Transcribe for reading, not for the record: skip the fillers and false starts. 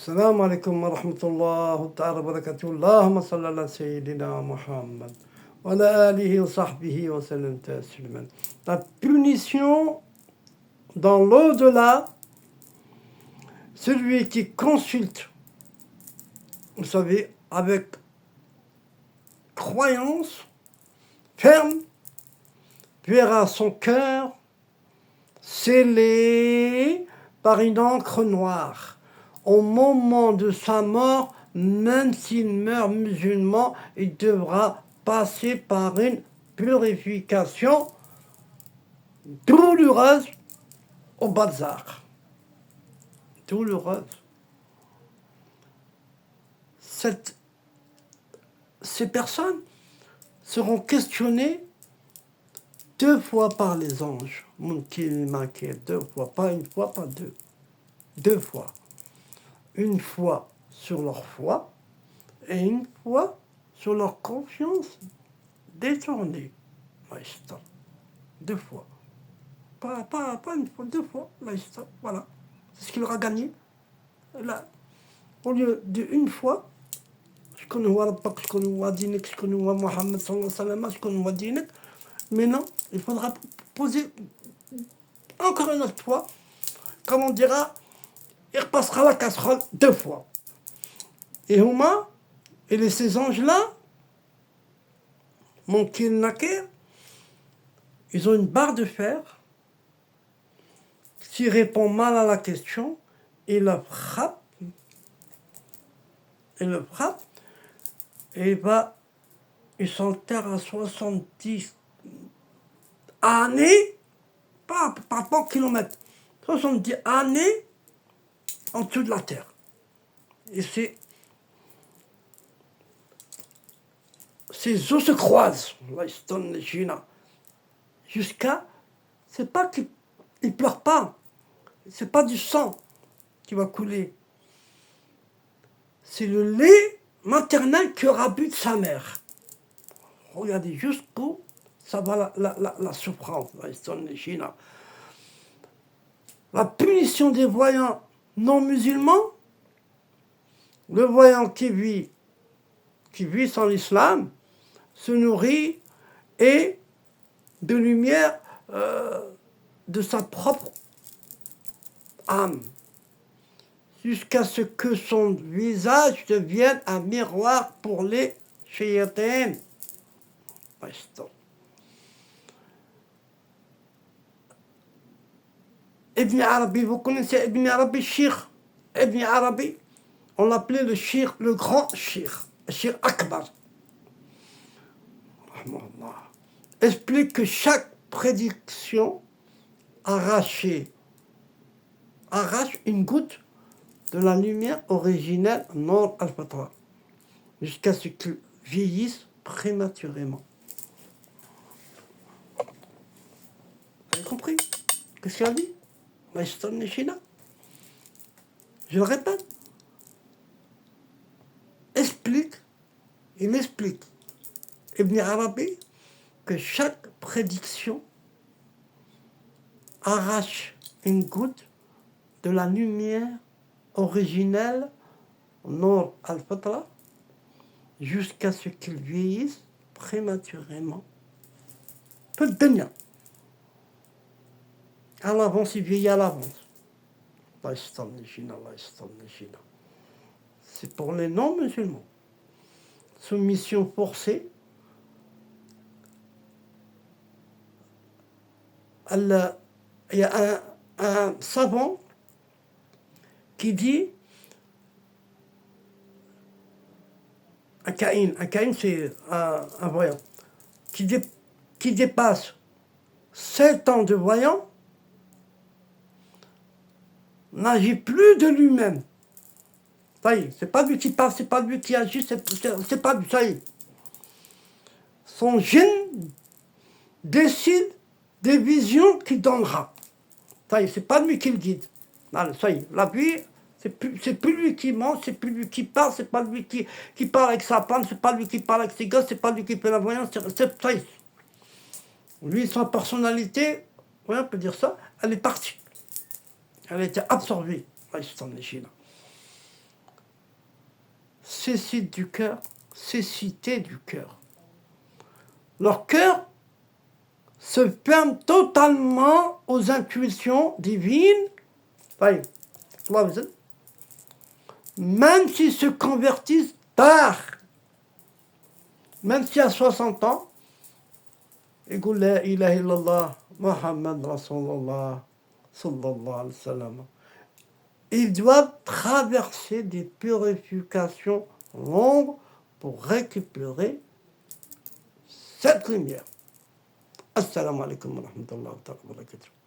السلام عليكم ورحمة الله تعالى وبركاته. اللهم صل على سيدنا Muhammad وعلى آله وصحبه وسلم تسليما. La punition dans l'au-delà, celui qui consulte, vous savez, avec croyance ferme, verra son cœur scellé par une encre noire. Au moment de sa mort, même s'il meurt musulman, il devra passer par une purification douloureuse au bazar. Douloureuse. Ces personnes seront questionnées 2 fois par les anges. Munkil Nakir, 2 fois, pas une fois, pas deux. 2 fois. Une fois sur leur foi et une fois sur leur confiance détournée. 2 fois. Pas une fois, 2 fois. Voilà. C'est ce qu'il aura gagné. Là, au lieu d'une fois, mais non, il faudra poser encore une autre fois, comme on dira, il repassera la casserole 2 fois. Et Houma, et ces anges-là, Munkil Nakir, ils ont une barre de fer. S'il répond mal à la question, il le frappe. Et il s'enterre à 70 années, pas kilomètres, 70 années en dessous de la terre. Et ses os se croisent, jusqu'à, c'est pas qu'il pleure pas, c'est pas du sang qui va couler, c'est le lait maternel qui aura bu de sa mère. Regardez jusqu'où ça va la souffrance. La punition des voyants non musulmans, le voyant qui vit sans l'islam, se nourrit et de lumière de sa propre âme, jusqu'à ce que son visage devienne un miroir pour les shayatins. Ibn Arabi, vous connaissez Ibn Arabi, Cheikh Ibn Arabi, on l'appelait le Cheikh, le grand Cheikh, le Cheikh Akbar. Explique que chaque prédiction arrache une goutte de la lumière originelle Nour al-Fatra, jusqu'à ce qu'il vieillisse prématurément. Vous avez compris? Qu'est-ce qu'il a dit? Je le répète. Il explique, Ibn Arabi, que chaque prédiction arrache une goutte de la lumière originelle Nour al-Fatra jusqu'à ce qu'il vieillisse prématurément. Peu de dunya. À l'avance, il vieillit à l'avance. C'est pour les non-musulmans. Soumission forcée. Il y a un savant qui dit, un Caïn c'est un voyant, qui dépasse 7 ans de voyant, n'agit plus de lui-même. Ça y est, c'est pas lui qui parle, c'est pas lui qui agit, c'est pas lui, ça y est. Son djinn décide des visions qu'il donnera. Ça y est, c'est pas lui qui le guide. Allez, ça y est, la vie, c'est plus lui qui mange, c'est plus lui qui parle, c'est pas lui qui parle avec sa femme, c'est pas lui qui parle avec ses gosses, c'est pas lui qui fait la voyance, ça y est. Lui, sa personnalité, ouais, on peut dire ça, elle est partie. Elle a été absorbée. cécité du cœur, cécité du cœur. Leur cœur se ferme totalement aux intuitions divines, même s'ils se convertissent tard, même s'il y a 60 ans, يقول لا إله إلا الله محمد رسول الله صلى الله عليه وسلم. Ils doivent traverser des purifications longues pour récupérer cette lumière. Assalamu alaikum wa rahmatullahi wa barakatuh.